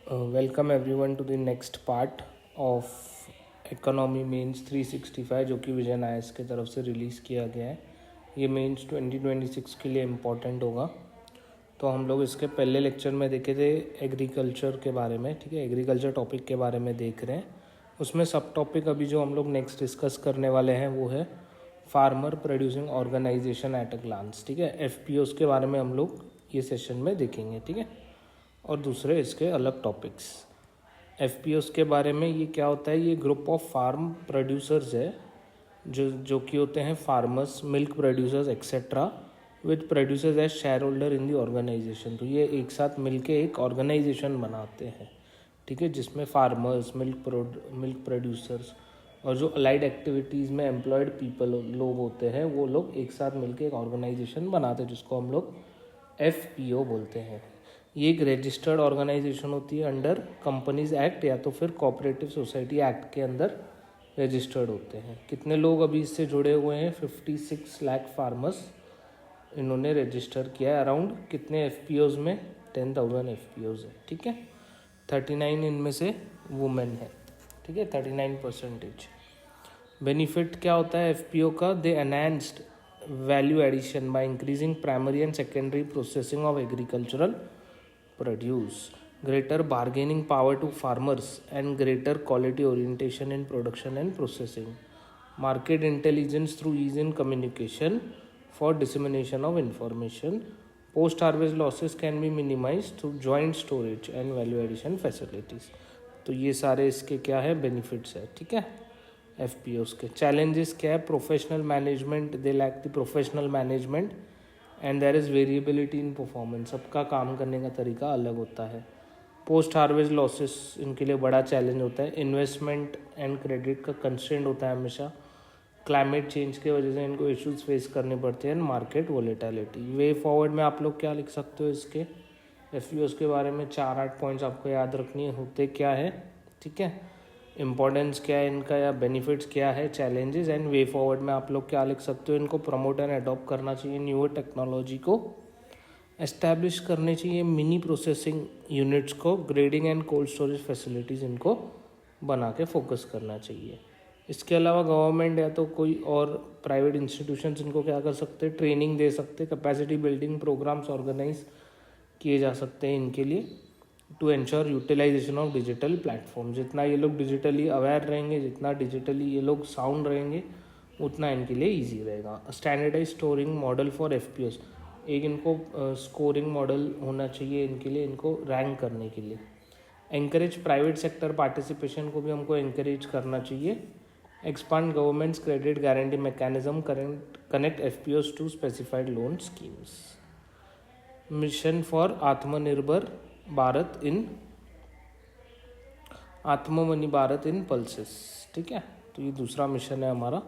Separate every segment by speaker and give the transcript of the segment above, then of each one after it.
Speaker 1: Welcome everyone to the next part of economy mains 365 जो कि vision IAS की तरफ से रिलीज़ किया गया है। ये मेंस 2026 के लिए इम्पोर्टेंट होगा। तो हम लोग इसके पहले लेक्चर में देखे थे एग्रीकल्चर के बारे में, ठीक है। एग्रीकल्चर टॉपिक के बारे में देख रहे हैं। उसमें सब टॉपिक अभी जो हम लोग नेक्स्ट डिस्कस करने वाले हैं वो है farmer producing organisation at a glance, ठीक है। एफपीओस के बारे में हम लोग ये सेशन में देखेंगे, ठीक है। और दूसरे इसके अलग टॉपिक्स एफपीओस के बारे में। ये क्या होता है? ये ग्रुप ऑफ फार्म प्रोड्यूसर्स है जो कि होते हैं farmers, milk producers etcetera, with producers as shareholder in the organisation. तो ये एक साथ मिलके एक ऑर्गेनाइजेशन बनाते हैं, ठीक है, जिसमें फार्मर्स, मिल्क प्रोड्यूसर्स और जो अलाइड एक्टिविटीज़ में एम्प्लॉयड पीपल लोग होते हैं वो लोग एक साथ मिलके एक ऑर्गेनाइजेशन बनाते हैं जिसको हम लोग एफपीओ बोलते हैं। ये एक रजिस्टर्ड ऑर्गेनाइजेशन होती है अंडर कंपनीज एक्ट या तो फिर कोऑपरेटिव सोसाइटी एक्ट के अंदर रजिस्टर्ड होते हैं। कितने लोग अभी इससे जुड़े हुए हैं? 56 लाख फार्मर्स इन्होंने रजिस्टर किया है। अराउंड कितने एफपीओज में? 10,000 एफपीओज है, ठीक है। 39 इनमें से वुमेन है, ठीक है, 39%। बेनिफिट क्या होता है एफपीओ का? They enhanced value addition by increasing primary and secondary processing of agricultural produce, greater bargaining power to farmers and greater quality orientation in production and processing, market intelligence through ease in communication for dissemination of information, post harvest losses can be minimized through joint storage and value addition facilities। तो ये सारे इसके क्या है? Benefits है, ठीक है। एफपीओस के चैलेंजेस क्या है? Professional management, they lack the professional management and there is variability in performance. सबका काम करने का तरीका अलग होता है। पोस्ट हार्वेस्ट लॉसेस इनके लिए बड़ा चैलेंज होता है। इन्वेस्टमेंट एंड क्रेडिट का कंस्ट्रेंट होता है हमेशा। क्लाइमेट चेंज की वजह से इनको इश्यूज फेस करने पड़ते हैं। Market volatility. वे फॉरवर्ड में आप लोग क्या लिख सकते हो इसके एफपीओस के बारे में? 4-8 पॉइंट्स आपको याद रखनी है। होते क्या है, ठीक है, इंपॉर्टेंस क्या है इनका या बेनिफिट्स क्या है, चैलेंजेस एंड वे फॉरवर्ड में आप लोग क्या लिख सकते हो? इनको प्रमोट एंड अडॉप्ट करना चाहिए। न्यूअर टेक्नोलॉजी को एस्टैब्लिश करने चाहिए। मिनी प्रोसेसिंग यूनिट्स को, grading and cold storage facilities इनको बना के फोकस करना चाहिए। इसके अलावा गवर्नमेंट या तो कोई और प्राइवेट इंस्टीट्यूशंस इनको क्या कर सकते हैं? ट्रेनिंग दे सकते हैं। कैपेसिटी बिल्डिंग प्रोग्राम्स ऑर्गेनाइज किए जा सकते हैं इनके लिए to ensure utilisation of digital platform. जितना ये लोग डिजिटली अवेयर रहेंगे, जितना डिजिटली ये लोग साउंड रहेंगे, उतना इनके लिए इजी रहेगा। Standardise scoring model for FPOs. एक इनको स्कोरिंग मॉडल होना चाहिए इनके लिए, इनको रैंक करने के लिए। एंकरेज प्राइवेट सेक्टर पार्टिसिपेशन को भी हमको एंकरेज करना चाहिए। Expand government's credit guarantee mechanism, connect FPOs to specified loan schemes. Mission for Atmanirbhar Bharat in pulses, ठीक है। तो ये दूसरा मिशन है हमारा।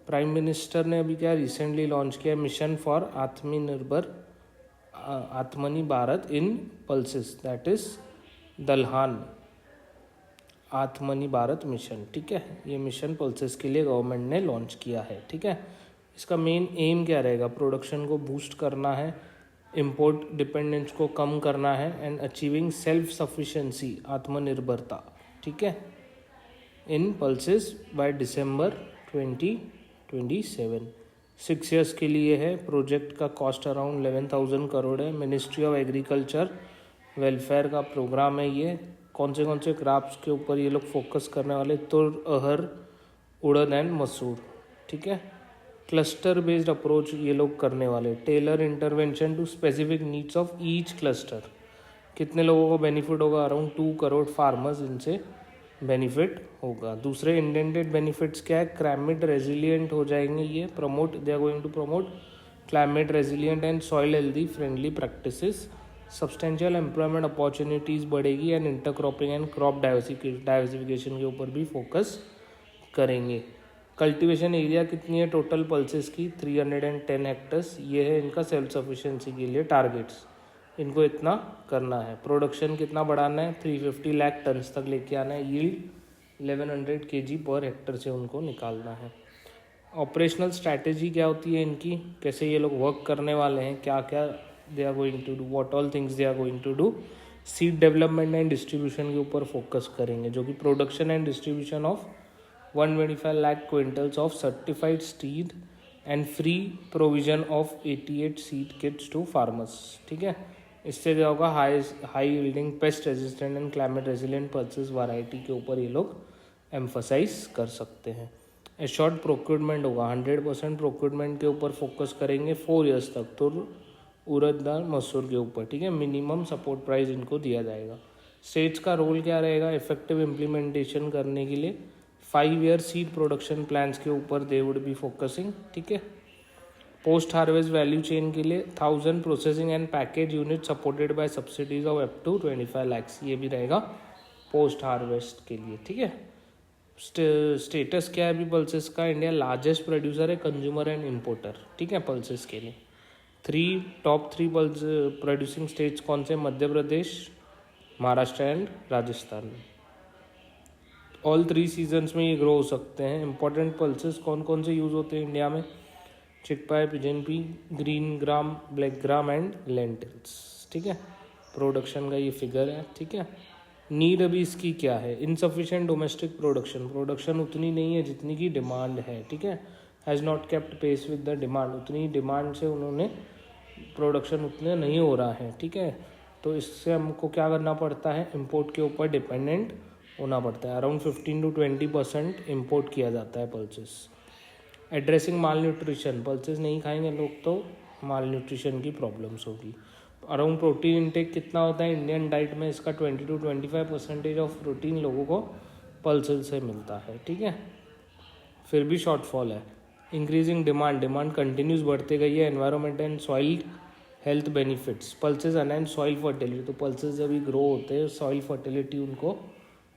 Speaker 1: प्राइम मिनिस्टर ने अभी क्या रिसेंटली लॉन्च किया? मिशन फॉर आत्मनि भारत इन पल्सेस, दैट इज दलहान आत्मनि भारत मिशन, ठीक है। ये मिशन पल्सेस के लिए गवर्नमेंट ने लॉन्च किया है, ठीक है। इसका मेन एम क्या रहेगा? प्रोडक्शन को बूस्ट करना है, इम्पोर्ट डिपेंडेंस को कम करना है एंड अचीविंग सेल्फ सफिशिएंसी, आत्मनिर्भरता, ठीक है, इन पल्सेस बाय दिसंबर 2027। 6 ईयर्स के लिए है। प्रोजेक्ट का कॉस्ट अराउंड 11,000 करोड़ है। मिनिस्ट्री ऑफ एग्रीकल्चर वेलफेयर का प्रोग्राम है ये। कौन से क्रॉप्स के ऊपर ये लोग फोकस करने वाले? तुर, अरहर, उड़द एंड मसूर, ठीक है। क्लस्टर बेस्ड अप्रोच ये लोग करने वाले। Tailor intervention to specific needs of each cluster. कितने लोगों को बेनिफिट होगा? अराउंड 2 करोड़ फार्मर्स इनसे बेनिफिट होगा। दूसरे इंटेंडेड बेनिफिट्स क्या है? क्लाइमेट रेजिलिएंट हो जाएंगे ये। Promote, they are going to promote climate resilient and soil healthy friendly practices. Substantial employment opportunities बढ़ेगी and intercropping and crop diversification के ऊपर भी फोकस करेंगे। कल्टीवेशन एरिया कितनी है टोटल पल्सेस की? 310 हेक्टर्स। ये है इनका सेल्फ सफिशिएंसी के लिए टारगेट्स, इनको इतना करना है। प्रोडक्शन कितना बढ़ाना है? 350 लाख टन्स तक लेके आना है। यील्ड 1100 kg पर हेक्टर से उनको निकालना है। ऑपरेशनल स्ट्रैटेजी क्या होती है इनकी? कैसे ये लोग वर्क करने वाले हैं? क्या क्या they are going to do, what all things they are going to do. Seed development and distribution के ऊपर फोकस करेंगे, जो कि production and distribution of 125 lakh quintals of certified seed and free provision of 88 seed kits to farmers. ठीक है, इससे क्या होगा, high yielding pest resistant and climate resilient pulses variety के ऊपर ये लोग एम्फसाइज कर सकते हैं। एश्योर्ड प्रोक्योरमेंट होगा, 100% प्रोक्योरमेंट के ऊपर फोकस करेंगे 4 years तक, तो उड़द दाल मसूर के ऊपर। ठीक है, मिनिमम सपोर्ट प्राइस इनको दिया जाएगा। स्टेट्स का रोल क्या रहेगा, इफेक्टिव इम्प्लीमेंटेशन करने के लिए 5 year सीड प्रोडक्शन प्लान्स के ऊपर दे वुड बी फोकसिंग। ठीक है, पोस्ट हार्वेस्ट वैल्यू चेन के लिए 1000 processing and package unit supported by subsidies of up to 25 lakhs, ये भी रहेगा पोस्ट हार्वेस्ट के लिए। ठीक है, स्टेटस क्या है अभी पल्सेस का, इंडिया लार्जेस्ट प्रोड्यूसर है, कंज्यूमर एंड इम्पोर्टर। ठीक है, पल्सेस के लिए top three pulse producing states कौन से, Madhya Pradesh, Maharashtra and Rajasthan. All 3 seasons में ये ग्रो हो सकते हैं। इंपॉर्टेंट पल्सेस कौन कौन से यूज़ होते हैं इंडिया में, chickpea, pigeon pea, green gram, black gram and lentils. ठीक है, प्रोडक्शन का ये फिगर है। ठीक है, नीड अभी इसकी क्या है, इनसफिशिएंट डोमेस्टिक प्रोडक्शन उतनी नहीं है जितनी की डिमांड है। ठीक है, has not kept pace with the demand, उतनी डिमांड से उन्होंने प्रोडक्शन उतने नहीं हो रहा है। ठीक है, तो इससे हमको क्या करना पड़ता है, इम्पोर्ट के ऊपर डिपेंडेंट होना पड़ता है। अराउंड 15 to 20% इम्पोर्ट किया जाता है पल्सेस। एड्रेसिंग माल न्यूट्रिशन, पल्सेस नहीं खाएंगे लोग तो माल न्यूट्रिशन की प्रॉब्लम्स होगी। अराउंड प्रोटीन इंटेक कितना होता है इंडियन डाइट में, इसका 20 to 25% ऑफ प्रोटीन लोगों को पल्सेस से मिलता है। ठीक है, फिर भी शॉर्टफॉल है। इंक्रीजिंग डिमांड कंटिन्यूस बढ़ते गई है। Environment and soil health benefits, pulses and soil fertility, तो पल्सेस जब भी ग्रो होते हैं सॉइल फर्टिलिटी उनको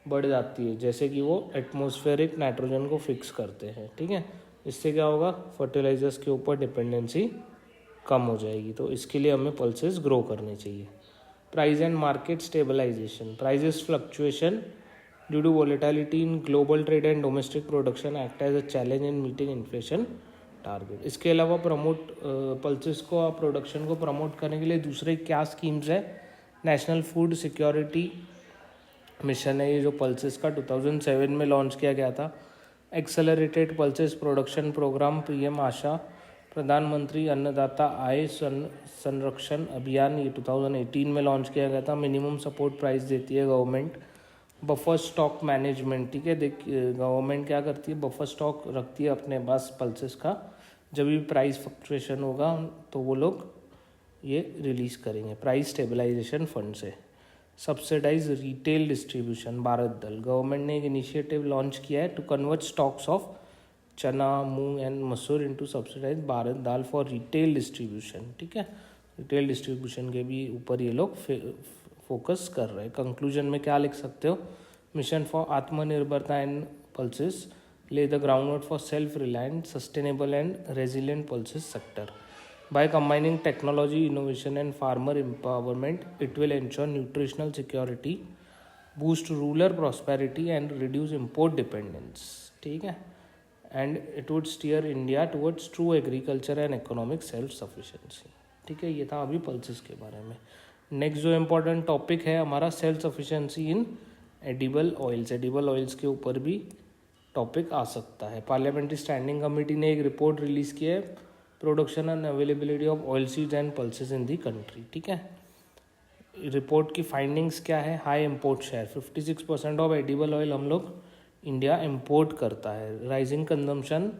Speaker 1: बढ़ जाती है, जैसे कि वो एटमॉस्फेरिक नाइट्रोजन को फिक्स करते हैं। ठीक है, इससे क्या होगा, फर्टिलाइजर्स के ऊपर डिपेंडेंसी कम हो जाएगी, तो इसके लिए हमें पल्सेस ग्रो करने चाहिए। Price and market stabilization, prices fluctuation due to volatility in global trade and domestic production act as a challenge in meeting inflation target. इसके अलावा पल्सेस को, आप प्रोडक्शन को प्रमोट करने के लिए दूसरे क्या स्कीम्स है, नेशनल फूड सिक्योरिटी मिशन है ये जो पल्सेस का 2007 में लॉन्च किया गया था। Accelerated pulses production programme, PM Aasha, प्रधानमंत्री अन्नदाता आय संरक्षण अभियान, ये 2018 में लॉन्च किया गया था। मिनिमम सपोर्ट प्राइस देती है गवर्नमेंट। बफर स्टॉक मैनेजमेंट, ठीक है, देखिए गवर्नमेंट क्या करती है, बफर स्टॉक रखती है अपने पास पल्सेस का, जब भी प्राइस फ्लक्चुएशन होगा तो वो लोग ये रिलीज़ करेंगे प्राइस स्टेबलाइजेशन फंड से। सब्सिडाइज रिटेल डिस्ट्रीब्यूशन, भारत दल, गवर्नमेंट ने एक इनिशिएटिव लॉन्च किया है to convert stocks of chana, moong and masoor into subsidize Bharat dal for retail distribution. ठीक है, रिटेल डिस्ट्रीब्यूशन के भी ऊपर ये लोग फोकस कर रहे हैं। कंक्लूजन में क्या लिख सकते हो, मिशन फॉर आत्मनिर्भरता and pulses lay the groundwork for self-reliant, sustainable and resilient pulses sector. By combining technology, innovation and farmer empowerment, it will ensure nutritional security, boost rural prosperity and reduce import dependence. ठीक है, and it would steer India towards true agriculture and economic self-sufficiency. ठीक है, ये था अभी pulses के बारे में। नेक्स्ट जो इम्पोर्टेंट टॉपिक है हमारा, सेल्फ सफिशिएंसी इन एडिबल ऑयल्स। एडिबल ऑयल्स के ऊपर भी टॉपिक आ सकता है। पार्लियामेंट्री स्टैंडिंग कमेटी ने एक रिपोर्ट रिलीज़ की है, production and availability of oil seeds and pulses in the country. ठीक है, रिपोर्ट की फाइंडिंग्स क्या है, high import share, 56% of edible oil हम लोग इंडिया इम्पोर्ट करता है। राइजिंग कंजम्पशन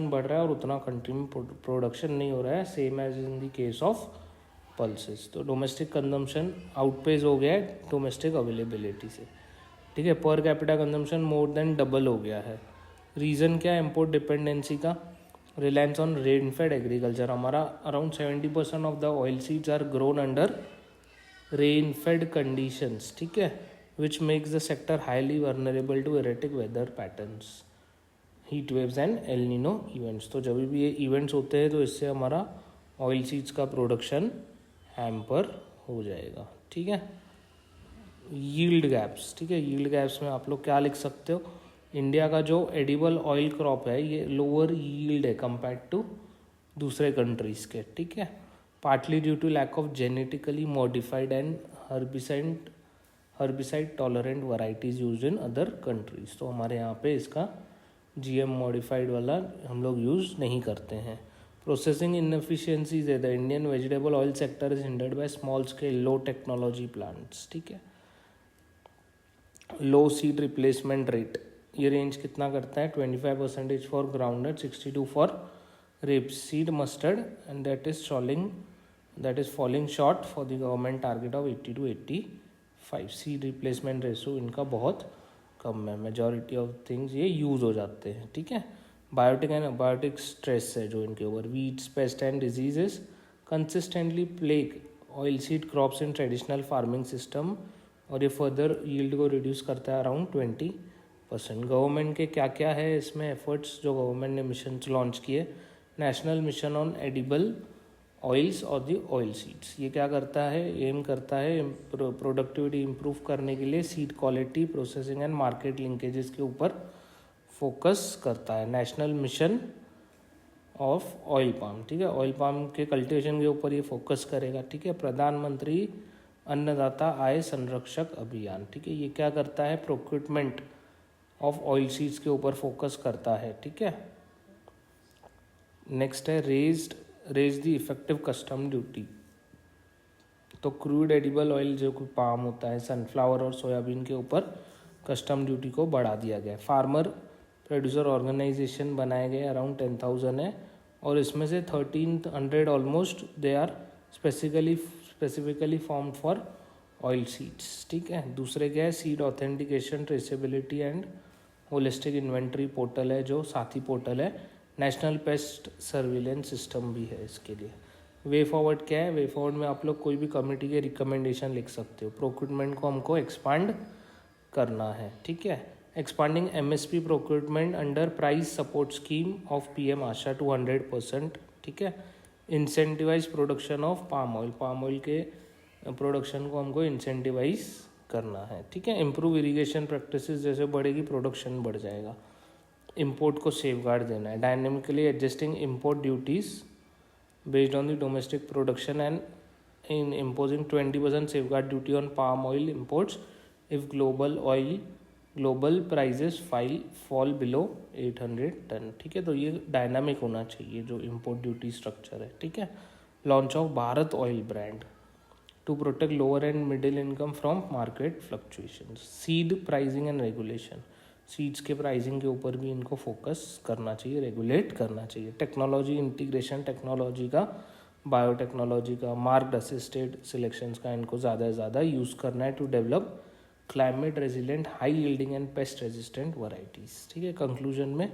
Speaker 1: बढ़ रहा है और उतना कंट्री में प्रोडक्शन नहीं हो रहा है, same as in the case of pulses. तो डोमेस्टिक कंजम्पशन आउटपेस हो गया है डोमेस्टिक अवेलेबिलिटी से। ठीक है, per capita consumption more than double हो गया है। रीज़न क्या है इम्पोर्ट डिपेंडेंसी का, reliance on rain fed agriculture. हमारा around 70% of the oil seeds are grown under rain fed conditions. ठीक है, which makes the sector highly vulnerable to erratic weather patterns, heat waves and El Nino events. तो जब भी ये events होते हैं तो इससे हमारा ऑयल सीड्स का प्रोडक्शन हैम्पर हो जाएगा। ठीक है, यील्ड गैप्स। ठीक है, यील्ड गैप्स में आप लोग क्या लिख सकते हो, इंडिया का जो एडिबल ऑयल क्रॉप है ये लोअर यील्ड है कंपेयर्ड टू दूसरे कंट्रीज़ के। ठीक है, partly due to lack of genetically modified and herbicide tolerant varieties used in other countries. तो हमारे यहाँ पे इसका GM modified वाला हम लोग यूज़ नहीं करते हैं. Processing inefficiencies है. The Indian vegetable oil sector is hindered by small scale low technology plants. ठीक है. लो सीड रिप्लेसमेंट रेट, ये रेंज कितना करता है 25% for groundnut, 62 for rapeseed mustard and that is falling short for the government target of 80 to 85. Seed replacement ratio इनका बहुत कम है. Majority of things ये यूज़ हो जाते हैं. ठीक है. बायोटिक एंड अबायोटिक स्ट्रेस है जो इनके ऊपर. Weeds, paste and diseases consistently plague oil seed crops in traditional farming system और ये फर्दर यील्ड को रिड्यूस करता है अराउंड 20%. गवर्नमेंट के क्या क्या है इसमें एफर्ट्स जो गवर्नमेंट ने मिशन लॉन्च किए. National mission on edible oils और दी ऑयल सीड्स, ये क्या करता है, एम करता है प्रोडक्टिविटी इम्प्रूव करने के लिए seed quality, processing and market linkages के ऊपर फोकस करता है. National mission of oil palm, ठीक है, ऑयल पाम के कल्टिवेशन के ऊपर ये फोकस करेगा. ठीक है. प्रधानमंत्री अन्नदाता आय संरक्षक अभियान, ठीक है, ये क्या करता है, प्रोक्यूरमेंट ऑफ ऑयल सीड्स के ऊपर फोकस करता है. ठीक है. नेक्स्ट है raise the effective custom duty. तो क्रूड एडिबल ऑयल जो पाम होता है, सनफ्लावर और सोयाबीन के ऊपर कस्टम ड्यूटी को बढ़ा दिया गया है. फार्मर प्रोड्यूसर ऑर्गेनाइजेशन बनाए गए अराउंड 10,000 है और इसमें से 1,300 almost they are specifically formed for oil seeds. ठीक है. दूसरे क्या है, seed authentication, traceability and holistic inventory portal है जो साथी पोर्टल है. नेशनल पेस्ट सर्विलेंस सिस्टम भी है इसके लिए. वे फॉरवर्ड क्या है, वे फॉरवर्ड में आप लोग कोई भी कमेटी के रिकमेंडेशन लिख सकते हो. प्रोक्यूरमेंट को हमको एक्सपांड करना है. ठीक है. Expanding MSP procurement under price support scheme of PM Aasha to 100%. ठीक है. Incentivize production of palm oil के प्रोडक्शन को हमको इंसेंटिवाइज करना है. ठीक है. इम्प्रूव इरिगेशन प्रैक्टिसेस, जैसे बढ़ेगी प्रोडक्शन बढ़ जाएगा. इंपोर्ट को सेफगार्ड देना है. Dynamically adjusting import duties based on the domestic production and in imposing 20% safeguard duty on palm oil imports if global prices fall below 800 ton. ठीक है. तो ये डायनामिक होना चाहिए जो इम्पोर्ट ड्यूटी स्ट्रक्चर है. ठीक है. Launch of Bharat oil brand to protect lower and middle income from market fluctuation. Seed pricing and regulation, seeds के प्राइसिंग के ऊपर भी इनको फोकस करना चाहिए, रेगुलेट करना चाहिए. टेक्नोलॉजी इंटीग्रेशन, टेक्नोलॉजी का, बायोटेक्नोलॉजी का, मार्क्ड असिस्टेड सिलेक्शंस का इनको ज़्यादा से ज़्यादा यूज़ करना है to develop climate resilient, high yielding and pest resistant varieties. ठीक है. कंक्लूजन में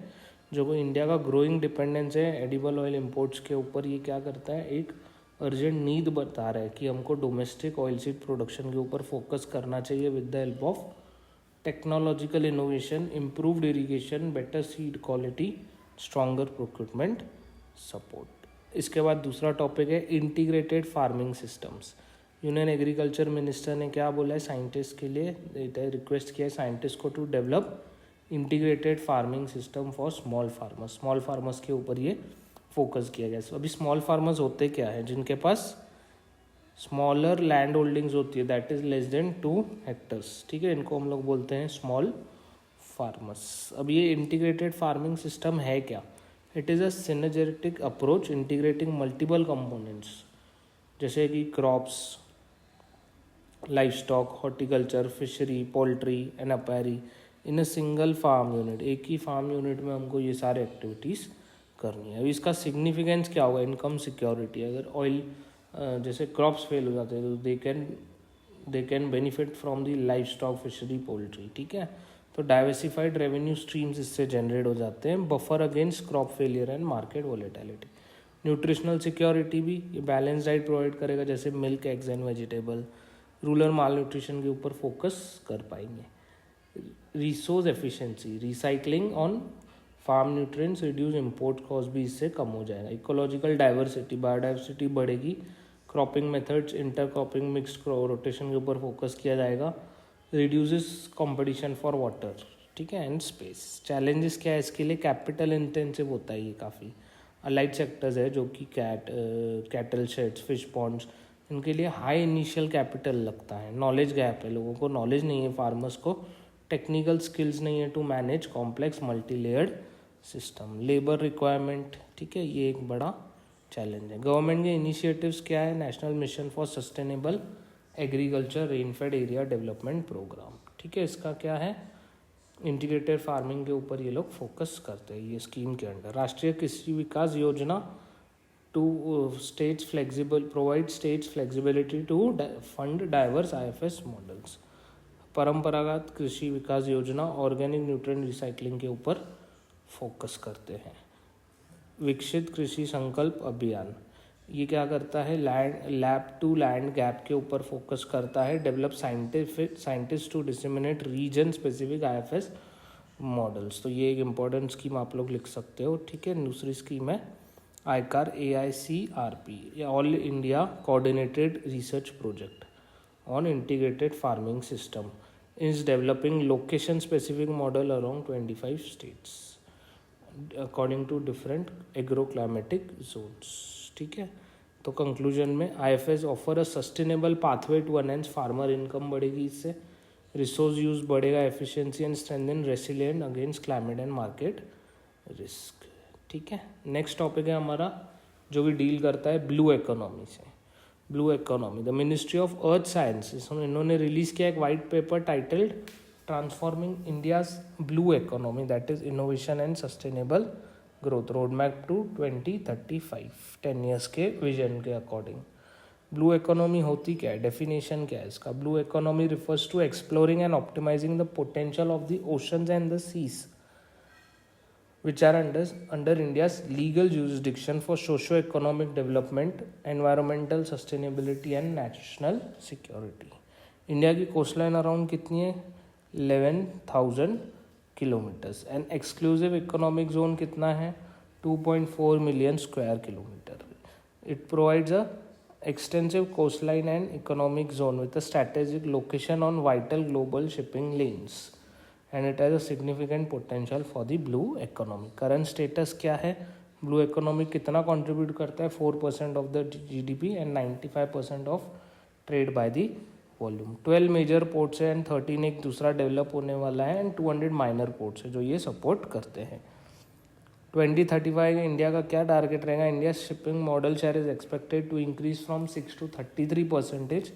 Speaker 1: जो इंडिया का ग्रोइंग डिपेंडेंस है एडिबल ऑयल इंपोर्ट्स के ऊपर, ये क्या करता है, एक अर्जेंट नीड बता रहा है कि हमको डोमेस्टिक ऑयल सीड प्रोडक्शन के ऊपर फोकस करना चाहिए with the help of technological innovation, improved irrigation, better seed quality, stronger procurement support. इसके बाद दूसरा टॉपिक है integrated farming systems. Union agriculture minister ने क्या बोला है साइंटिस्ट के लिए, रिक्वेस्ट किया है साइंटिस्ट को to develop integrated farming system for small farmers. Small farmers के ऊपर ये फोकस किया गया. अभी स्मॉल फार्मर्स होते क्या है, जिनके पास स्मॉलर लैंड होल्डिंग्स होती है, that is less than 2 hectares. ठीक है. इनको हम लोग बोलते हैं स्मॉल फार्मर्स. अब ये इंटीग्रेटेड फार्मिंग सिस्टम है क्या, it is a synergistic approach integrating multiple components जैसे कि crops, livestock, horticulture, fishery, poultry and apiary in a single farm unit. एक ही फार्म यूनिट में हमको ये सारे एक्टिविटीज़ करनी है. अब इसका सिग्निफिकेंस क्या होगा, इनकम सिक्योरिटी. अगर ऑयल जैसे क्रॉप्स फेल हो जाते हैं तो they can benefit from the life stock, fishery, poultry. ठीक है. तो डाइवर्सिफाइड रेवेन्यू स्ट्रीम्स इससे जनरेट हो जाते हैं. Buffer against crop failure and market volatility. Nutritional security भी, ये बैलेंस डाइट प्रोवाइड करेगा जैसे milk, eggs and vegetable. Rural malnutrition के ऊपर फोकस कर पाएंगे. Resource efficiency, recycling on farm nutrients, reduce import cost भी इससे कम हो जाएगा. इकोलॉजिकल डाइवर्सिटी, बायोडाइवर्सिटी बढ़ेगी. Cropping methods, inter cropping, mixed rotation के ऊपर फोकस किया जाएगा. Reduces competition for water. ठीक है. And space. चैलेंजेस क्या है इसके लिए, कैपिटल इंटेंसिव होता है ये काफ़ी. अलाइड सेक्टर्स है जो कि कैटल शेड्स, फिश पॉन्ड्स, इनके लिए हाई इनिशियल कैपिटल लगता है। नॉलेज गैप है, लोगों को नॉलेज नहीं है, फार्मर्स को टेक्निकल स्किल्स नहीं है to manage complex multi layered system. Labour requirement, ठीक है, ये एक बड़ा चैलेंज है। गवर्नमेंट के इनिशिएटिव्स क्या है? National mission for sustainable agriculture rainfed area development programme, ठीक है, इसका क्या है? इंटीग्रेटेड फार्मिंग के ऊपर ये लोग फोकस करते हैं ये स्कीम के अंडर। राष्ट्रीय Krishi Vikas Yojana to states flexible, provide states flexibility to fund diverse IFS models. Paramparagat Krishi Vikas योजना ऑर्गेनिक न्यूट्रिएंट रिसाइकलिंग के ऊपर फोकस करते हैं। विकसित कृषि संकल्प अभियान, ये क्या करता है? लैब टू लैंड गैप के ऊपर फोकस करता है। Develop scientist to disseminate region specific IFS models, तो ये एक इम्पॉर्टेंट स्कीम आप लोग लिख सकते हो, ठीक है। दूसरी स्कीम है आईकार AICRP, ये all India coordinated research project on integrated farming system is developing location specific model around 25 states according to different agroclimatic zones, ठीक है। तो कंक्लूजन में IFS offer a sustainable pathway to enhance farmer income बढ़ेगी, इससे resource use बढ़ेगा, efficiency and strengthen resilient against climate and market risk, ठीक है। Next topic है हमारा जो भी डील करता है ब्लू इकोनॉमी से। Blue economy, the ministry of earth sciences, इन्होंने रिलीज किया एक white paper titled transforming India's blue economy, that is innovation and sustainable growth road map to 2035, 10 years के विजन के अकॉर्डिंग। ब्लू इकोनॉमी होती क्या है? Definition क्या है इसका? Blue economy refers to exploring and optimizing the potential of the oceans and the seas which are under India's legal jurisdiction for socio-economic development, environmental sustainability and national security. India की coast line around कितनी है? 11,000 kilometres. And exclusive economic zone कितना है? 2.4 million square kilometre. It provides a extensive coastline and economic zone with a strategic location on vital global shipping lanes and it has a significant potential for the blue economy. Current status क्या है? blue economy कितना contribute करता है? 4% of the GDP and 95% of trade by the volume. 12 major ports है and 13 एक दूसरा develop होने वाला है and 200 माइनर पोर्ट्स है जो ये सपोर्ट करते हैं। 2035 इंडिया का क्या टारगेट रहेगा? India shipping model share is expected to increase from 6 to 33%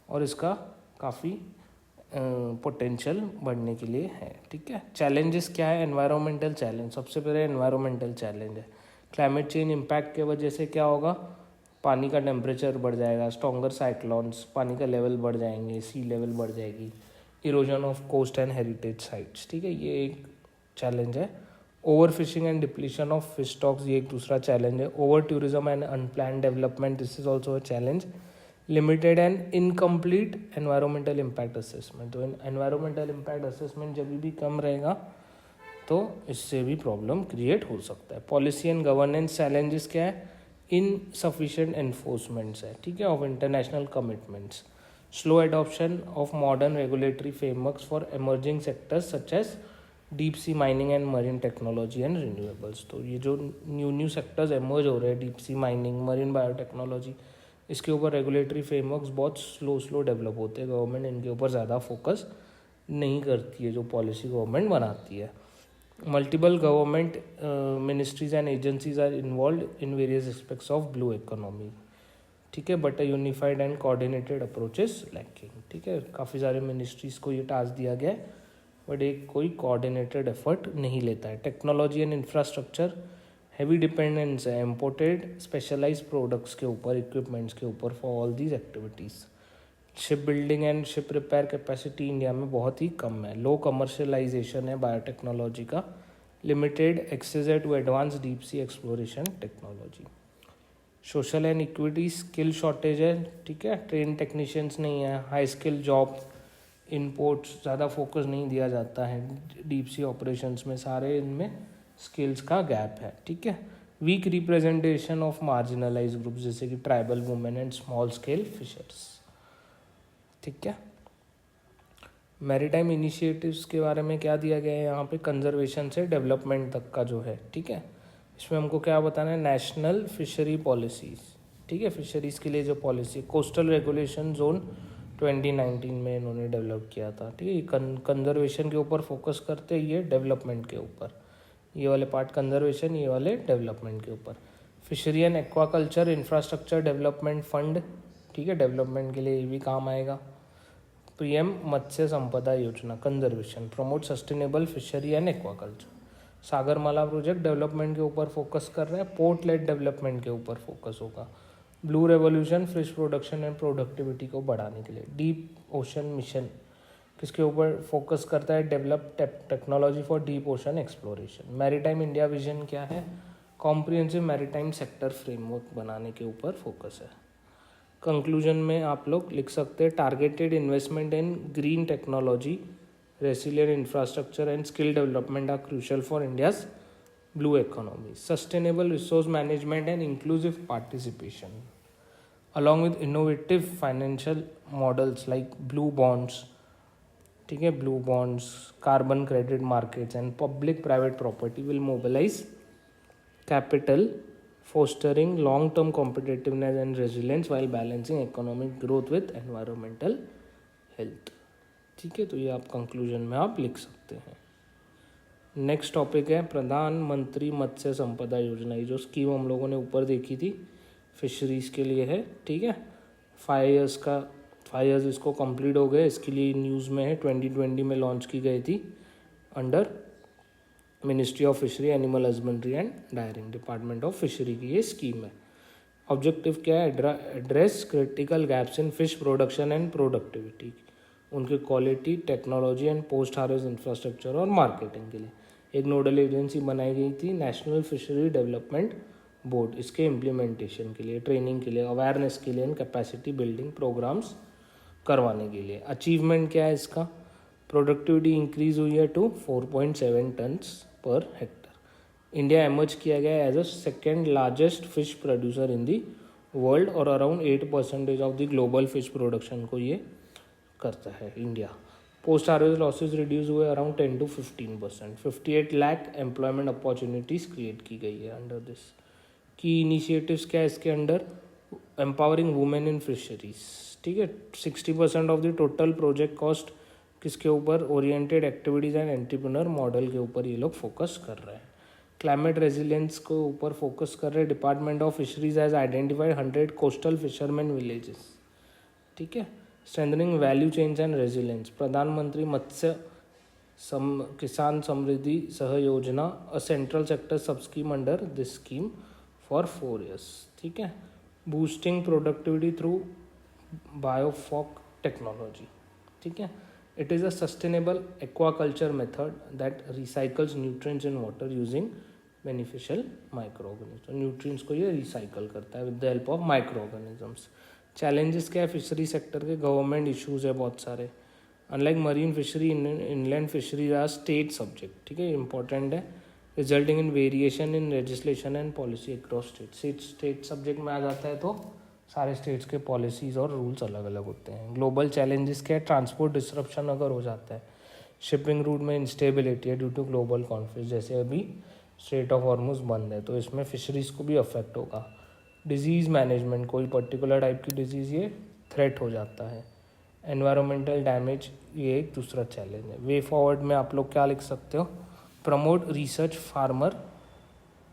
Speaker 1: और इसका काफ़ी पोटेंशियल बढ़ने के लिए है, ठीक है। चैलेंजेस क्या है? एनवायरमेंटल चैलेंज, सबसे पहले एनवायरमेंटल चैलेंज है। क्लाइमेट चेंज इम्पैक्ट के वजह से क्या होगा? पानी का टेम्परेचर बढ़ जाएगा, स्ट्रॉन्गर साइक्लोन्स, पानी का लेवल बढ़ जाएंगे, सी लेवल बढ़ जाएगी, erosion of coast and heritage sites, ठीक है, ये एक चैलेंज है। Over fishing and depletion of fish stocks, ये एक दूसरा चैलेंज है। Over tourism and unplan development, this is also a challenge. Limited and incomplete environmental impact assessment, तो एनवायरमेंटल इम्पैक्ट असेसमेंट जब भी कम रहेगा तो इससे भी प्रॉब्लम क्रिएट हो सकता है। पॉलिसी एंड गवर्नेंस चैलेंजेस क्या है? इनसफिशिएंट एनफोर्समेंट्स है, ठीक है, of international commitments. Slow adoption of modern regulatory frameworks for emerging sectors such as deep sea mining and marine technology and renewables, तो ये जो न्यू सेक्टर्स एमर्ज हो रहे हैं, deep sea mining, marine biotechnology, इसके ऊपर रेगुलेटरी फ्रेमवर्क्स बहुत slow develop होते हैं। गवर्नमेंट इनके ऊपर ज़्यादा फोकस नहीं करती है जो पॉलिसी गवर्नमेंट बनाती है। Multiple government ministries and agencies are involve in various aspects of blue economy, ठीक है, but a unified and coordinated approach is lacking, ठीक है। काफ़ी सारे मिनिस्ट्रीज को ये टास्क दिया गया है बट एक कोई कोऑर्डिनेटेड एफर्ट नहीं लेता है। Technology and infrastructure heavy dependence है इम्पोर्टेड स्पेशलाइज प्रोडक्ट्स के ऊपर, इक्विपमेंट्स के ऊपर for all these activities. Ship building and ship repair capacity India में बहुत ही कम है। लो कमर्शलाइजेशन है बायोटेक्नोलॉजी का। लिमिटेड एक्सेस है to advance deep sea exploration technology. Social and equity skill shortage है, ठीक है, ट्रेन टेक्नीशियंस नहीं है। हाई स्किल जॉब इनपोर्ट्स ज़्यादा फोकस नहीं दिया जाता है डीप सी ऑपरेशंस में, सारे इनमें स्किल्स का गैप है, ठीक है। Weak representation of marginalize groups जैसे कि tribal women and small scale fishers, ठीक है। मैरीटाइम इनिशिएटिव्स के बारे में क्या दिया गया है यहाँ पे? कंजर्वेशन से डेवलपमेंट तक का जो है, ठीक है, इसमें हमको क्या बताना है, नेशनल फिशरी पॉलिसीज़, ठीक है, फिशरीज़ के लिए जो पॉलिसी, कोस्टल रेगुलेशन जोन 2019 में इन्होंने डेवलप किया था, ठीक है। कंजर्वेशन के ऊपर फोकस करते, ये डेवलपमेंट के ऊपर, ये वाले पार्ट कंजर्वेशन, ये वाले डेवलपमेंट के ऊपर। Fishery and aquaculture infrastructure development fund, ठीक है, डेवलपमेंट के लिए ये भी काम आएगा। पीएम मत्स्य संपदा योजना conservation, promote sustainable fishery and aquaculture. Sagarmala project development के ऊपर फोकस कर रहे हैं, पोर्ट लेड डेवलपमेंट के ऊपर फोकस होगा। Blue revolution fish production and productivity को बढ़ाने के लिए। डीप ओशन मिशन किसके ऊपर फोकस करता है, develop technology for deep ocean exploration. Maritime India vision क्या है, कॉम्प्रिहेंसिव मैरीटाइम सेक्टर फ्रेमवर्क बनाने के ऊपर फोकस है। कंक्लूजन में आप लोग लिख सकते हैं, targeted investment in green technology, resilient infrastructure and skill development are crucial for India's blue economy. Sustainable resource management and inclusive participation, along with innovative financial models like blue bonds, ठीक है, blue bonds, carbon credit markets and public private property will mobilize capital, fostering long-term competitiveness and resilience while balancing economic growth with environmental health, ठीक है। तो ये आप conclusion में आप लिख सकते हैं। नेक्स्ट टॉपिक है प्रधानमंत्री मत्स्य संपदा योजना। ये जो स्कीम हम लोगों ने ऊपर देखी थी फिशरीज़ के लिए है, ठीक है। 5 ईयर्स इसको कंप्लीट हो गए, इसके लिए न्यूज़ में है, 2020 में लॉन्च की गई थी under ministry of fishery, animal husbandry and dairying, department of fishery की ये स्कीम है। ऑब्जेक्टिव क्या है, address critical gaps in fish production and productivity, उनके quality, technology and post harvest infrastructure और मार्केटिंग के लिए एक नोडल एजेंसी बनाई गई थी, नेशनल फिशरी डेवलपमेंट बोर्ड, इसके इम्प्लीमेंटेशन के लिए, ट्रेनिंग के लिए, अवेयरनेस के लिए, कैपेसिटी बिल्डिंग प्रोग्राम्स करवाने के लिए। अचीवमेंट क्या है इसका, प्रोडक्टिविटी इंक्रीज हुई है to 4.7 tons per hectare. India emerge किया गया as a second largest fish producer in the world और around 8% of the global fish production को ये करता है India. Post harvest losses reduce हुए around 10 to 15%। 58 lakh employment opportunities create की गई है अंडर दिस। की इनिशिएटिव्स क्या है इसके under, empowering women in fisheries, ठीक है। 60% of the total project cost किसके ऊपर, oriented activities and entrepreneur model के ऊपर ये लोग फोकस कर रहे हैं। क्लाइमेट रेजिलियंस को ऊपर फोकस कर रहे हैं। Department of fisheries has identified 100 coastal fisherman villages, ठीक है। Strengthening value chains and resilience, प्रधानमंत्री मत्स्य किसान समृद्धि सह योजना, अ सेंट्रल सेक्टर सब scheme under this scheme for 4 years, ठीक है। बूस्टिंग प्रोडक्टिविटी थ्रू बायोफॉक टेक्नोलॉजी, ठीक है। It is a sustainable aquaculture method that recycles nutrients in water using beneficial micro organism, तो न्यूट्रिएंट्स को ये रिसाइकल करता है with the help of micro organisms. Challenges क्या है फिशरी सेक्टर के, गवर्नमेंट इश्यूज है बहुत सारे। Unlike marine fishery, inland fishery are state subject, ठीक है, इंपॉर्टेंट है। Resulting in variation in legislation and policy across state subject में आ जाता है तो सारे स्टेट्स के पॉलिसीज़ और रूल्स अलग अलग होते हैं। ग्लोबल चैलेंजेस क्या है, ट्रांसपोर्ट डिसरप्शन अगर हो जाता है, शिपिंग रूट में इंस्टेबिलिटी है ड्यू टू ग्लोबल कॉन्फ्लिक्ट, जैसे अभी स्ट्रेट ऑफ हॉर्मुज बंद है तो इसमें फिशरीज़ को भी अफेक्ट होगा। डिजीज़ मैनेजमेंट, कोई पर्टिकुलर टाइप की डिजीज़ ये थ्रेट हो जाता है। एनवायरमेंटल डैमेज ये एक दूसरा चैलेंज है। वे फॉरवर्ड में आप लोग क्या लिख सकते हो, प्रमोट रिसर्च फार्मर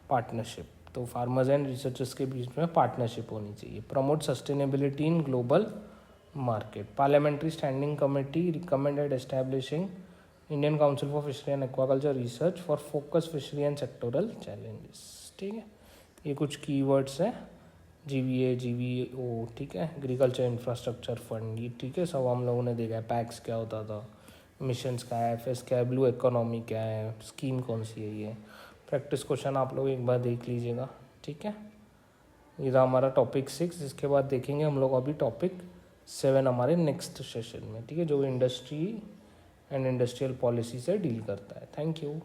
Speaker 1: पार्टनरशिप, तो फार्मर्स एंड रिसर्चर्स के बीच में पार्टनरशिप होनी चाहिए। Promote sustainability in global market, parliamentary standing committee recommended establishing Indian council for fishery and aquaculture research for focus fishery and sectoral challenges, ठीक है। ये कुछ keywords हैं, GVA, GVO, ठीक है, एग्रीकल्चर इंफ्रास्ट्रक्चर फंड, ये ठीक है, सब हम लोगों ने देखा है। पैक्स क्या होता था, मिशंस क्या है, FS क्या है, ब्लू इकोनॉमी क्या है, स्कीम कौन सी है, ये प्रैक्टिस क्वेश्चन आप लोग एक बार देख लीजिएगा, ठीक है। ये था हमारा टॉपिक 6, जिसके बाद देखेंगे हम लोग अभी टॉपिक 7 हमारे नेक्स्ट सेशन में, ठीक है, जो इंडस्ट्री एंड इंडस्ट्रियल पॉलिसी से डील करता है। Thank you.